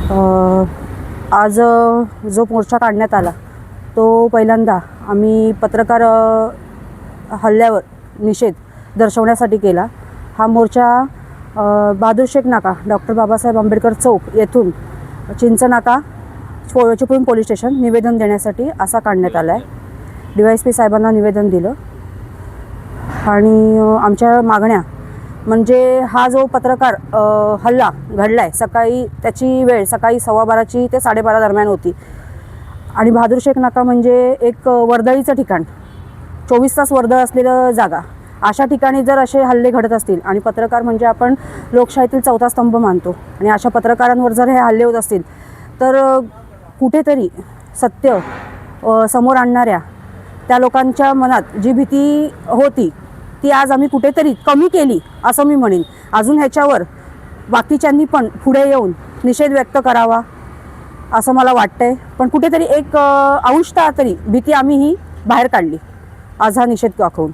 आज जो मोर्चा काढण्यात आला तो पहिल्यांदा आम्ही पत्रकार हल्ल्यावर निषेध दर्शवण्यासाठी केला। हा मोर्चा बहादूर शेख नाका डॉक्टर बाबासाहेब आंबेडकर चौक येथून चिंच नाका चिपळूण पोलीस स्टेशन निवेदन देण्यासाठी असा काढण्यात आला आहे। DYSP साहेबांना निवेदन दिलं आणि आमच्या मागण्या म्हणजे हा जो पत्रकार हल्ला घडला आहे सकाळी, त्याची वेळ सकाळी 12:15 ते 12:30 दरम्यान होती आणि बहादूर शेख नाका म्हणजे एक वर्दळीचं ठिकाण, 24 तास वर्दळ असलेलं जागा। अशा ठिकाणी जर असे हल्ले घडत असतील आणि पत्रकार म्हणजे आपण लोकशाहीतील चौथा स्तंभ मानतो आणि अशा पत्रकारांवर जर हे हल्ले होत असतील तर कुठेतरी सत्य समोर आणणाऱ्या त्या लोकांच्या मनात जी भीती होती ती आज आम्ही कुठेतरी कमी केली असं मी म्हणेन। अजून ह्याच्यावर बाकीच्यांनी पण पुढे येऊन निषेध व्यक्त करावा असं मला वाटतंय, पण कुठेतरी एक अंशतः तरी भीती आम्ही ही बाहेर काढली आज हा निषेध दाखवून।